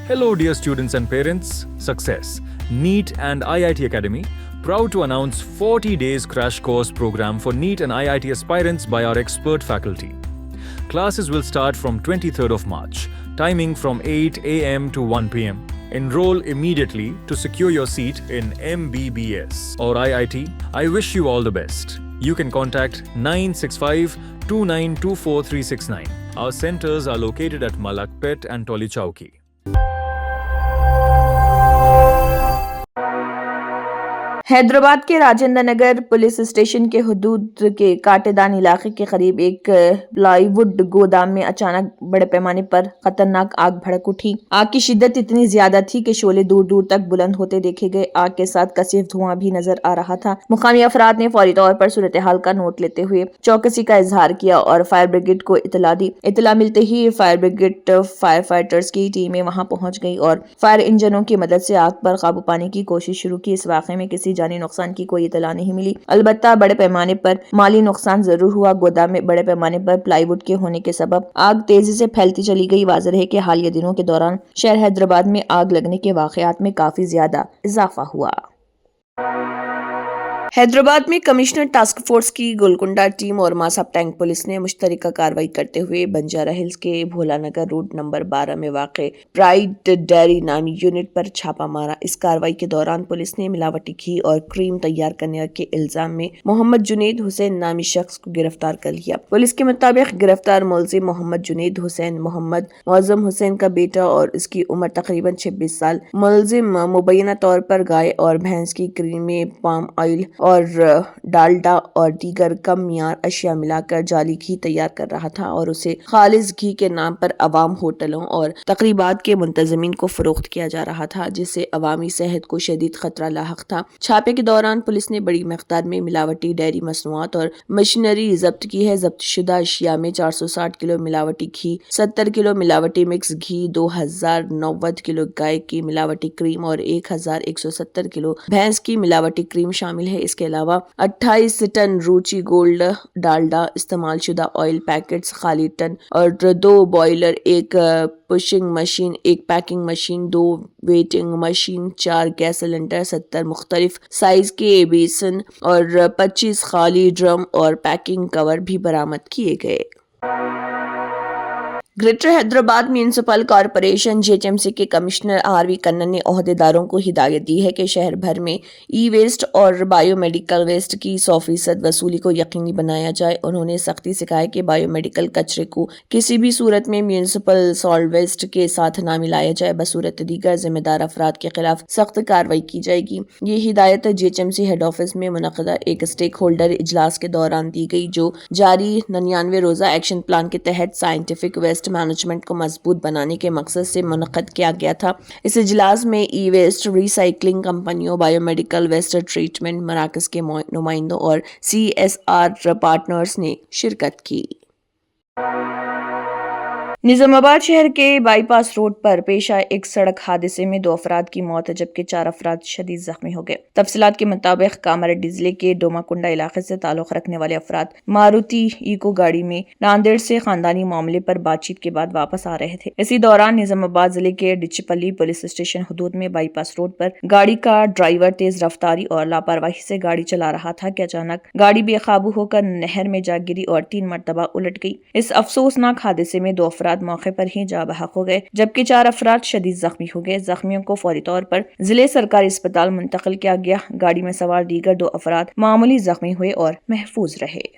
Hello, dear students and parents. Success. NEET and IIT Academy, proud to announce 40 days crash course program for NEET and IIT aspirants by our expert faculty. Classes will start from 23rd of March, timing from 8 a.m. to 1 p.m. Enroll immediately to secure your seat in MBBS or IIT. I wish you all the best. You can contact 965 2924 369. Our centers are located at Malakpet and Toli Chowki. Hyderabad के Rajendra Nagar police station के हुदूद के काटेदान इलाके के करीब एक plywood गोदाम में अचानक बड़े पैमाने पर खतरनाक आग भड़क उठी। आग की शिद्दत इतनी ज्यादा थी कि शोले दूर दूर तक बुलंद होते देखे गए। आग के साथ कसीफ धुआं भी नजर आ रहा था। मुकामी अफराद ने फौरी तौर पर सूरत हाल का नोट लेते हुए चौकसी का इजहार किया और फायर ब्रिगेड को इतला दी। इतला मिलते ही फायर ब्रिगेड फायर फाइटर्स की टीमें वहां पहुंच गई और फायर इंजनों की मदद से आग पर काबू पाने की कोशिश शुरू की। इस वाक़े में किसी जानी नुकसान की कोई इतला नहीं मिली। अलबत्ता बड़े पैमाने पर माली नुकसान जरूर हुआ। गोदाम में बड़े पैमाने पर प्लाईवुड के होने के सबब आग तेजी से फैलती चली गई। वाज़ेह है कि हालिया दिनों के दौरान शहर हैदराबाद में आग लगने के वाक़यात में काफी ज्यादा इजाफा हुआ। हैदराबाद में कमिश्नर टास्क फोर्स की गोलकुंडा टीम और मासाब टैंक पुलिस ने मुश्तरका कार्रवाई करते हुए बंजारा हिल्स के भोलानगर रोड नंबर 12 में वाक़े प्राइड डेयरी नामी यूनिट पर छापा मारा। इस कार्रवाई के दौरान पुलिस ने मिलावटी घी और क्रीम तैयार करने के इल्जाम में मोहम्मद जुनेद हुसैन नामी शख्स को गिरफ्तार कर लिया। पुलिस के मुताबिक गिरफ्तार मुलजिम मोहम्मद जुनेद हुसैन मोहम्मद मौजम हुसैन का बेटा और इसकी उम्र तकरीबन 26 साल। मुलजिम मुबैना तौर पर गाय और भैंस की क्रीम में पाम ऑयल और डालडा और दीगर कम मियार अशिया मिलाकर जाली घी तैयार कर रहा था और उसे खालिस घी के नाम पर अवाम होटलों और तकरीबात के मुंतजमीन को फरोख्त किया जा रहा था, जिससे अवामी सेहत को शदीद खतरा लाहक था। छापे के दौरान पुलिस ने बड़ी मकदार में मिलावटी डेयरी मसनूआत और मशीनरी जब्त की है। जब्त शुदा अशिया में 460 किलो मिलावटी घी, 70 किलो मिलावटी मिक्स घी, 2090 किलो गाय की मिलावटी क्रीम और 1170 किलो भैंस की मिलावटी क्रीम शामिल है। इसके अलावा 28 टन रुचि गोल्ड डालडा, इस्तेमाल शुदा ऑयल पैकेट्स खाली टन और 2 boiler, 1 pushing machine, 1 packing machine, 2 waiting machine, 4 gas cylinder, 70 मुख्तलिफ साइज के बेसन और 25 खाली ड्रम और पैकिंग कवर भी बरामद किए गए। Greater Hyderabad municipal corporation GHMC के कमिश्नर आरवी कन्नन ने ओहदेदारों को हिदायत दी है कि शहर भर में ई वेस्ट और बायोमेडिकल वेस्ट की 100% वसूली को यकीनी बनाया जाए। उन्होंने सख्ती से कहा है कि बायोमेडिकल कचरे को किसी भी सूरत में म्यूनिसिपल सॉल्ट वेस्ट के साथ ना मिलाया जाए। बसूरत दीगर जिम्मेदार अफराद के खिलाफ सख्त कार्रवाई की जाएगी। ये हिदायत जीएचएमसी हेड ऑफिस में मुनक़दा एक स्टेक होल्डर इजलास के दौरान दी गई, जो जारी 99 रोज़ा एक्शन प्लान के तहत साइंटिफिक वेस्ट मैनेजमेंट को मजबूत बनाने के मकसद से मुनक़द किया गया था। इस इजलास में ई वेस्ट रिसाइकलिंग कंपनियों, बायोमेडिकल वेस्ट ट्रीटमेंट मराकज़ के नुमाइंदों और CSR पार्टनर्स ने शिरकत की। निजामाबाद शहर के बाईपास रोड पर पेश आए एक सड़क हादसे में 2 अफराद की मौत जबकि 4 अफराद शदीद जख्मी हो गए। तफसीलात के मुताबिक कामारेड्डी जिले के डोमाकुंडा इलाके से ताल्लुक रखने वाले अफराद मारुति इको गाड़ी में नांदेड़ से खानदानी मामले पर बातचीत के बाद वापस आ रहे थे। इसी दौरान निजामाबाद जिले के डिचपल्ली पुलिस स्टेशन हुदूद में बाईपास रोड पर गाड़ी का ड्राइवर तेज रफ्तारी और लापरवाही से गाड़ी चला रहा था कि अचानक गाड़ी बेकाबू होकर नहर में जा गिरी और 3 मरतबा उलट गई। इस अफसोसनाक हादसे में 2 अफराद मौके पर ही जा बहक हो गए जबकि 4 अफराद शदीद जख्मी हो गए। जख्मियों को फौरी तौर पर जिले सरकारी अस्पताल मुंतकिल किया गया। गाड़ी में सवार दीगर 2 अफराद मामूली जख्मी हुए और महफूज रहे।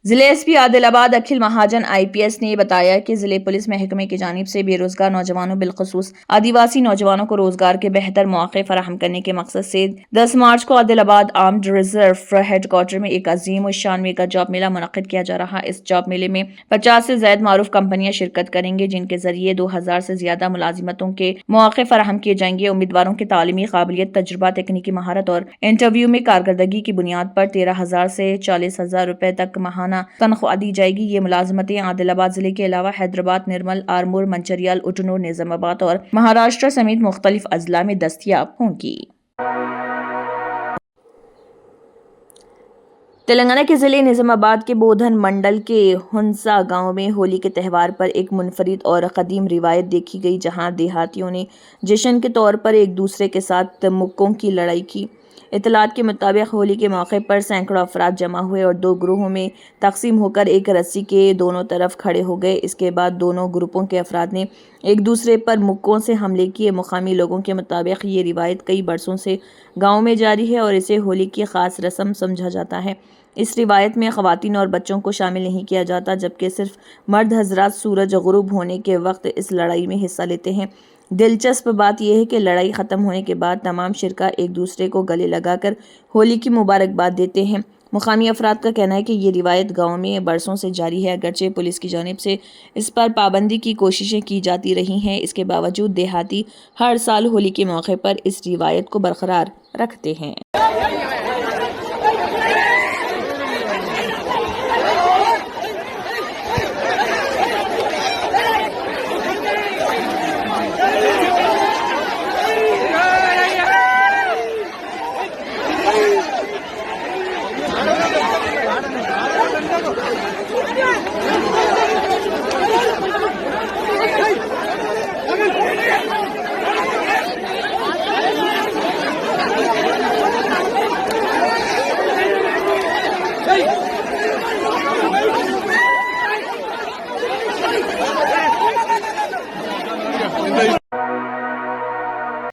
जिले एसपी आदिलाबाद अखिल महाजन IPS ने बताया कि जिले पुलिस महकमे की जानिब से बेरोजगार नौजवानों बिलखुसूस आदिवासी नौजवानों को रोजगार के बेहतर मौके फराहम करने के मकसद से 10 मार्च को आदिलाबाद आर्म्ड रिजर्व हेडक्वार्टर में एक अजीम और शान मेगा जॉब मेला मुनक्किद किया जा रहा है। इस जॉब मेले में 50 से ज्यादा मारूफ कंपनियां शिरकत करेंगी, जिनके जरिए 2000 से ज्यादा मुलाजिमतों के मौके फराहम किए जाएंगे। उम्मीदवारों की तालीमी काबिलियत, तजुर्बा, तकनीकी महारत और इंटरव्यू में कारकर्दगी की बुनियाद पर 13,000 से 40,000 रुपए तक माहाना तनख्वाह दी जाएगी। ये मुलाजमतें आदिलाबाद जिले के अलावा हैदराबाद, निर्मल, आरमूर, मंचरियाल, उटनूर, निजामाबाद और महाराष्ट्र समेत मुख्तलिफ अजला में दस्तयाब होंगी। تلنگانہ کے ضلع نظام آباد کے بودھن منڈل کے ہنسا گاؤں میں ہولی کے تہوار پر ایک منفرد اور قدیم روایت دیکھی گئی، جہاں دیہاتیوں نے جشن کے طور پر ایک دوسرے کے ساتھ مکوں کی لڑائی کی۔ اطلاعات کے مطابق ہولی کے موقع پر سینکڑوں افراد جمع ہوئے اور دو گروہوں میں تقسیم ہو کر ایک رسی کے دونوں طرف کھڑے ہو گئے۔ اس کے بعد دونوں گروپوں کے افراد نے ایک دوسرے پر مکوں سے حملے کیے۔ مقامی لوگوں کے مطابق یہ روایت کئی برسوں سے گاؤں میں جاری ہے اور اسے ہولی کی خاص رسم سمجھا جاتا ہے۔ اس روایت میں خواتین اور بچوں کو شامل نہیں کیا جاتا، جبکہ صرف مرد حضرات سورج غروب ہونے کے وقت اس لڑائی میں حصہ لیتے ہیں۔ دلچسپ بات یہ ہے کہ لڑائی ختم ہونے کے بعد تمام شرکاء ایک دوسرے کو گلے لگا کر ہولی کی مبارکباد دیتے ہیں۔ مقامی افراد کا کہنا ہے کہ یہ روایت گاؤں میں برسوں سے جاری ہے، اگرچہ پولیس کی جانب سے اس پر پابندی کی کوششیں کی جاتی رہی ہیں۔ اس کے باوجود دیہاتی ہر سال ہولی کے موقع پر اس روایت کو برقرار رکھتے ہیں۔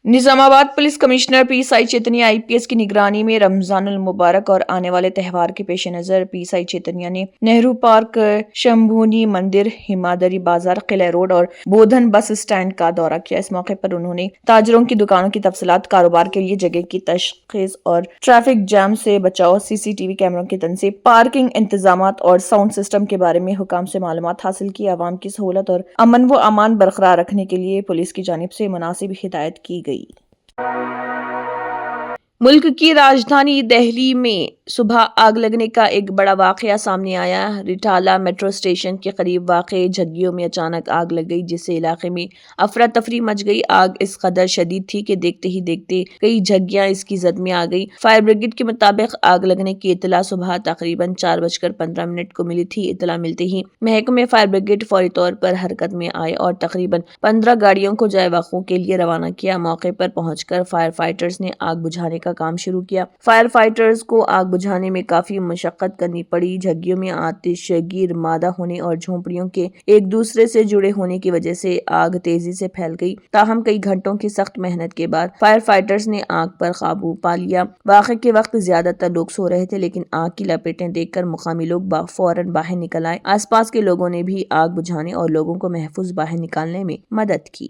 Nizamabad police commissioner P Sai Chaitanya IPS کی نگرانی میں رمضان المبارک اور آنے والے تہوار کے پیش نظر پی ایس آئی چیتنیا نے نہرو پارک، شمبھونی مندر، ہمادری بازار، قلعہ روڈ اور بودھن بس اسٹینڈ کا دورہ کیا۔ اس موقع پر انہوں نے تاجروں کی دکانوں کی تفصیلات، کاروبار کے لیے جگہ کی تشخیص اور ٹریفک جام سے بچاؤ، CCTV کیمروں کی تنصیب، پارکنگ انتظامات اور ساؤنڈ سسٹم کے بارے میں حکام سے معلومات حاصل کی۔ عوام کی سہولت اور امن و امان برقرار رکھنے کے لیے پولیس کی جانب سے مناسب ہدایت کی گئی۔ ملک کی راجدھانی دہلی میں صبح آگ لگنے کا ایک بڑا واقعہ سامنے آیا۔ ریٹالہ میٹرو اسٹیشن کے قریب واقع جھگیوں میں اچانک آگ لگ گئی، جس سے علاقے میں افراتفری مچ گئی۔ آگ اس قدر شدید تھی کہ دیکھتے ہی دیکھتے کئی جھگیاں اس کی زد میں آ گئی۔ فائر بریگیڈ کے مطابق آگ لگنے کی اطلاع صبح تقریباً 4:15 کو ملی تھی۔ اطلاع ملتے ہی محکمہ فائر بریگیڈ فوری طور پر حرکت میں آئے اور تقریباً 15 گاڑیوں کو جائے وقوع کے لیے روانہ کیا۔ موقع پر پہنچ کر فائر فائٹرز نے آگ بجھانے کا کام شروع کیا۔ فائر فائٹرز کو آگ بجھانے میں کافی مشقت کرنی پڑی۔ جھگیوں میں آتش گیر مادہ ہونے اور جھونپڑیوں کے ایک دوسرے سے جڑے ہونے کی وجہ سے آگ تیزی سے پھیل گئی، تاہم کئی گھنٹوں کی سخت محنت کے بعد فائر فائٹرز نے آگ پر قابو پا لیا۔ واقعے کے وقت زیادہ تر لوگ سو رہے تھے، لیکن آگ کی لپیٹیں دیکھ کر مقامی لوگ فوراً باہر نکل آئے۔ آس پاس کے لوگوں نے بھی آگ بجھانے اور لوگوں کو محفوظ باہر نکالنے میں مدد کی۔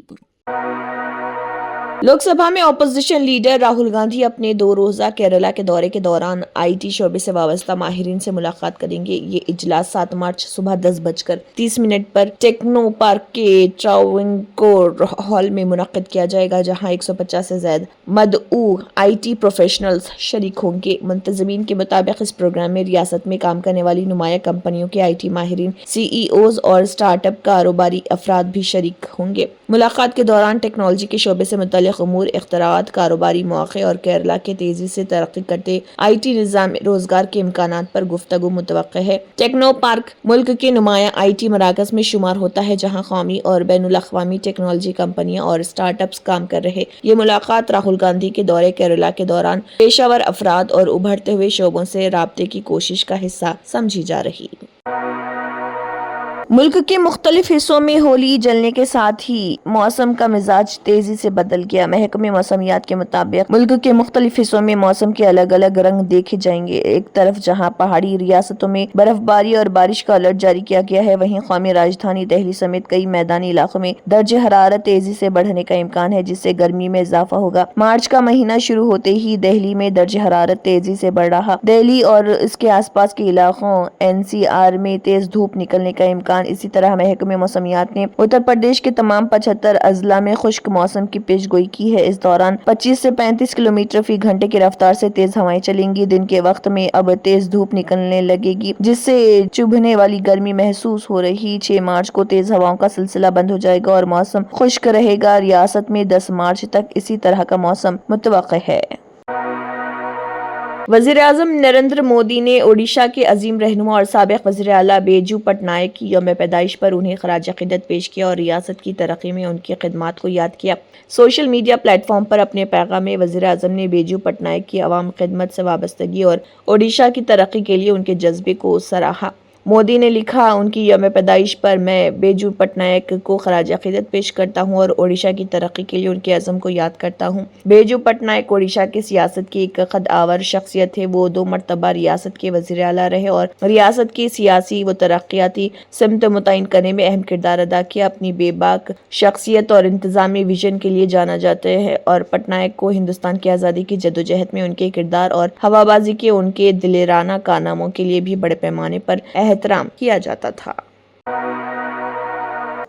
لوک سبھا میں اپوزیشن لیڈر راہل گاندھی اپنے 2 روزہ کیرالہ کے دورے کے دوران IT شعبے سے وابستہ ماہرین سے ملاقات کریں گے۔ یہ اجلاس 7 مارچ صبح 10:30 پر ٹیکنو پارک کے ٹراونکور ہال میں منعقد کیا جائے گا، جہاں 150 سے زائد مدعو IT پروفیشنلز شریک ہوں گے۔ منتظمین کے مطابق اس پروگرام میں ریاست میں کام کرنے والی نمایاں کمپنیوں کے IT ماہرین، CEOs اور اسٹارٹ اپ کاروباری افراد بھی شریک ہوں گے۔ ملاقات کے دوران ٹیکنالوجی کے شعبے سے متعلق امور، اختراعات، کاروباری مواقع اور کیرالہ کے تیزی سے ترقی کرتے IT نظام میں روزگار کے امکانات پر گفتگو متوقع ہے۔ ٹیکنو پارک ملک کے نمایاں IT مراکز میں شمار ہوتا ہے، جہاں قومی اور بین الاقوامی ٹیکنالوجی کمپنیاں اور اسٹارٹ اپس کام کر رہے۔ یہ ملاقات راہل گاندھی کے دورے کیرالہ کے دوران پیشہ ور افراد اور ابھرتے ہوئے شعبوں سے رابطے کی کوشش کا حصہ سمجھی جا رہی ہے۔ ملک کے مختلف حصوں میں ہولی جلنے کے ساتھ ہی موسم کا مزاج تیزی سے بدل گیا۔ محکمہ موسمیات کے مطابق ملک کے مختلف حصوں میں موسم کے الگ الگ رنگ دیکھے جائیں گے۔ ایک طرف جہاں پہاڑی ریاستوں میں برف باری اور بارش کا الرٹ جاری کیا گیا ہے، وہیں قومی راجدھانی دہلی سمیت کئی میدانی علاقوں میں درجہ حرارت تیزی سے بڑھنے کا امکان ہے، جس سے گرمی میں اضافہ ہوگا۔ مارچ کا مہینہ شروع ہوتے ہی دہلی میں درجہ حرارت تیزی سے بڑھ رہا۔ دہلی اور اس کے آس پاس کے علاقوں NCR میں تیز دھوپ نکلنے کا امکان۔ اسی طرح محکمہ موسمیات نے اتر پردیش کے تمام 75 اضلاع میں خشک موسم کی پیش گوئی کی ہے۔ اس دوران 25 سے 35 کلومیٹر فی گھنٹے کی رفتار سے تیز ہوائیں چلیں گی۔ دن کے وقت میں اب تیز دھوپ نکلنے لگے گی، جس سے چبھنے والی گرمی محسوس ہو رہی۔ 6 مارچ کو تیز ہواؤں کا سلسلہ بند ہو جائے گا اور موسم خشک رہے گا۔ ریاست میں 10 مارچ تک اسی طرح کا موسم متوقع ہے۔ वज़ीर आज़म नरेंद्र मोदी ने ओडिशा के अजीम रहनुमा और साबिक़ वज़ीर आला बेजू पटनायक की यौम पैदाइश पर उन्हें खराज अक़ीदत पेश किया और रियासत की तरक्की में उनकी खिदमात को याद किया। सोशल मीडिया प्लेटफॉर्म पर अपने पैगाम में वज़ीर आज़म ने बेजू पटनायक की अवाम खिदमत से वाबस्तगी और ओडिशा की तरक्की के लिए उनके जज्बे को सराहा। मोदी ने लिखा, उनकी यौम पैदाइश पर मैं बेजू पटनायक को खराज अक़ीदत पेश करता हूँ और ओडिशा की तरक्की के लिए उनके अज़म को याद करता हूँ। बेजू पटनायक ओडिशा की सियासत की एक कद-आवर शख्सियत थे। वो 2 मरतबा रियासत के वज़ीर आला रहे और रियासत की सियासी व तरक्याती सिमत मुतय्यन करने में अहम किरदार अदा किया। अपनी बेबाक शख्सियत और इंतज़ामी विजन के लिए जाना जाते हैं और पटनायक को हिंदुस्तान की आज़ादी की जदोजहद में उनके किरदार और हवाबाजी के उनके दिलेराना कारनामों के लिए भी बड़े पैमाने पर एहतराम किया जाता था।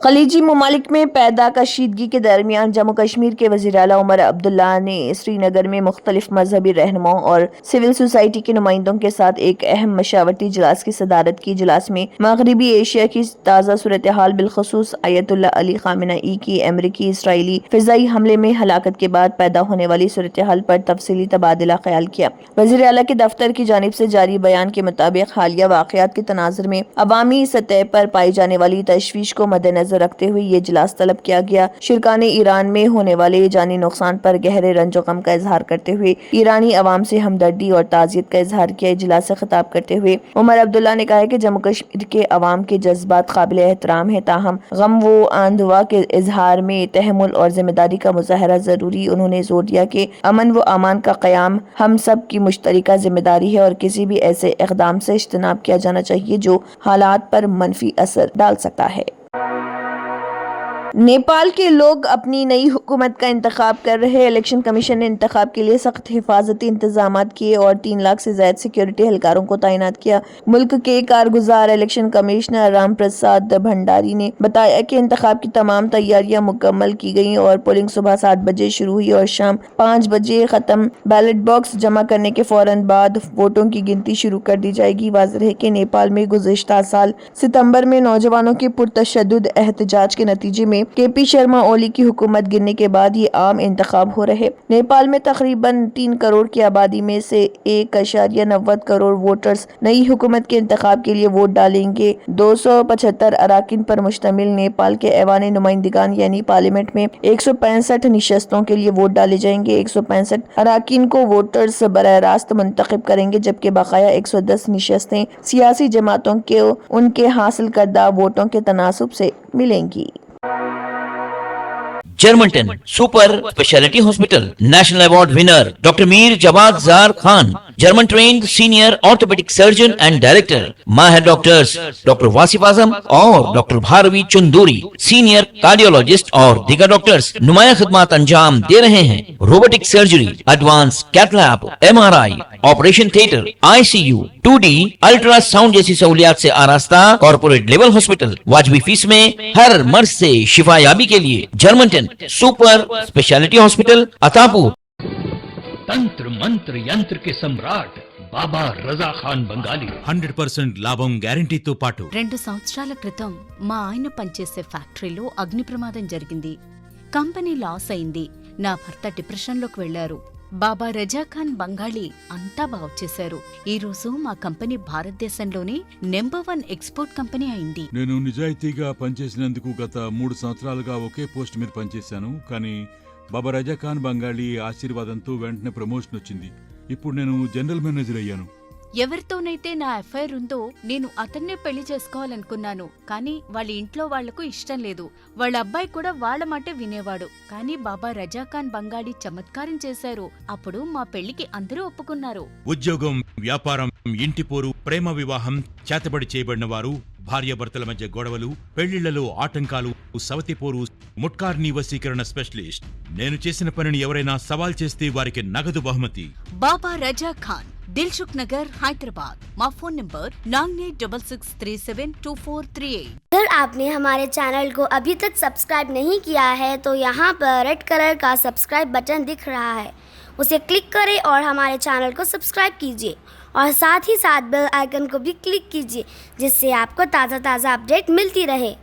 खलीजी ममालिक में पैदा कशीदगी के दरमियान जम्मू कश्मीर के वज़ीर आला उमर अब्दुल्ला ने श्रीनगर में मुख्तलिफ मजहबी रहनुमाओं और सिविल सोसाइटी के नुमाइंदों के साथ एक अहम मशावरती इजलास की सदारत की। इजलास में मगरबी एशिया की ताज़ा सूरत हाल बिलखुसूस आयतुल्लाह अली खामेनेई की अमरीकी इसराइली फिजाई हमले में हलाकत के बाद पैदा होने वाली सूरत हाल पर तफसीली तबादला ख्याल किया। वज़ीर आला के दफ्तर की जानिब से जारी बयान के मुताबिक हालिया वाक़यात के तनाज़ुर में अवामी सतह पर पाई जाने वाली तशवीश को मद्देनजर रखते हुए ये इजलास तलब किया गया। शिरकाने ईरान में होने वाले जानी नुकसान पर गहरे रंजो गम का इजहार करते हुए ईरानी अवाम से हमदर्दी और ताज़ियत का इजहार किया। इजलास से खिताब करते हुए उमर अब्दुल्ला ने कहा कि जम्मू कश्मीर के अवाम के जज्बात काबिल एहतराम है, ताहम गम व आंदुआ के इजहार में तहम्मुल और जिम्मेदारी का मुजाहरा जरूरी। उन्होंने जोर दिया कि अमन व अमान का क़याम हम सब की मुश्तरका जिम्मेदारी है और किसी भी ऐसे इक़दाम से इज्तनाब किया जाना चाहिए जो हालात पर मनफी असर डाल सकता है। नेपाल के लोग अपनी नई हुकूमत का इंतखाब कर रहे। इलेक्शन कमीशन ने इंतखाब के लिए सख्त हिफाजती इंतजाम किए और 3 लाख से ज्यादा सिक्योरिटी एहलकारों को तैनात किया। मुल्क के कारगुजार इलेक्शन कमिश्नर राम प्रसाद भंडारी ने बताया कि इंतखाब की तमाम तैयारियां मुकम्मल की गई और पोलिंग सुबह 7 बजे शुरू हुई और शाम 5 बजे खत्म। बैलेट बॉक्स जमा करने के फौरन बाद वोटों की गिनती शुरू कर दी जाएगी। वाज़ेह है कि नेपाल में गुज़िश्ता साल सितंबर में नौजवानों के पुरतशद्दुद एहतजाज के नतीजे में केपी शर्मा ओली की हुकूमत गिरने के बाद ये आम इंतखाब हो रहे। नेपाल में तकरीबन 3 करोड़ की आबादी में से 1.90 करोड़ वोटर्स नई हुकूमत के इंतखाब के लिए वोट डालेंगे। 275 अराकीन पर मुश्तमिल नेपाल के ऐवान नुमाइंदगान यानी पार्लियामेंट में 165 निशस्तों के लिए वोट डाले जाएंगे। 165 अराकीन को वोटर्स बराह रास्त मुंतखब करेंगे, जबकि बकाया 110 निशस्तें सियासी जमातों के उनके हासिल करदा वोटों के तनासुब से मिलेंगी। जर्मनटन super speciality hospital national award winner doctor Mir Jawad Zar Khan, German trained senior orthopaedic surgeon and director, माहिर डॉक्टर्स डॉक्टर वासिफ आजम और doctor Bharavi Chanduri, senior cardiologist और दीगर डॉक्टर्स नुमाया खिदमत अंजाम दे रहे हैं। Robotic surgery, advance cath lab, MRI, operation theatre, ICU, 2D ultrasound जैसी सहूलियात से आरास्ता कॉर्पोरेट लेवल हॉस्पिटल। वाजबी फीस में हर मर्ज से शिफायाबी के लिए Germanton super speciality hospital Attapur. तंत्र मंत्र यंत्र के सम्राट బాబా రజా ఖాన్ బంగాలి 100% లాభం గ్యారెంటీతో పాటు 2 సంవత్సరాల క్రితం మా ఆయన పనిచేసే ఫ్యాక్టరీలో అగ్ని ప్రమాదం జరిగింది. కంపెనీ లాస్ అయింది. నా భర్త డిప్రెషన్లోకి వెళ్లారు. బాబా రజా ఖాన్ బంగాళీ అంతా బాగు చేశారు. ఈ రోజు మా కంపెనీ భారతదేశంలోనే నెంబర్ 1 ఎక్స్పోర్ట్ కంపెనీ అయింది. నేను నిజాయితీగా పనిచేసినందుకు గత 3 సంవత్సరాలుగా ఒకే పోస్ట్ మీద పనిచేశాను. కానీ బాబా రజా ఖాన్ బంగాళీ ఆశీర్వాదంతో వెంటనే ప్రమోషన్ వచ్చింది. ఇప్పుడు నేను జనరల్ మేనేజర్ అయ్యాను. ఎవరితోనైతే నా అఫైర్ ఉందో నేను అతన్నే పెళ్లి చేసుకోవాలనుకున్నాను. కానీ వాళ్ళ ఇంట్లో వాళ్లకు ఇష్టం లేదు. వాళ్ళ అబ్బాయి కూడా వాళ్ళ మాటే వినేవాడు. కానీ బాబా రజా ఖాన్ బంగాళీ చమత్కారం చేశారు. అప్పుడు మా పెళ్లికి అందరూ ఒప్పుకున్నారు. ఉద్యోగం, వ్యాపారం, ఇంటి పోరు, ప్రేమ వివాహం, చేతబడి చేయబడిన వారు, భార్యాభర్తల మధ్య గొడవలు, పెళ్లిళ్లలో ఆటంకాలు, సవతిపోరు, ముట్కార్నీ వశీకరణ స్పెషలిస్ట్. నేను చేసిన పనిని ఎవరైనా సవాల్ చేస్తే వారికి నగదు బహుమతి. బాబా రజా ఖాన్, दिलसुख नगर, हैदराबाद। माँ फोन नंबर 9866372438। अगर आपने हमारे चैनल को अभी तक सब्सक्राइब नहीं किया है तो यहाँ पर रेड कलर का सब्सक्राइब बटन दिख रहा है, उसे क्लिक करें और हमारे चैनल को सब्सक्राइब कीजिए और साथ ही साथ बेल आइकन को भी क्लिक कीजिए, जिससे आपको ताज़ा अपडेट मिलती रहे।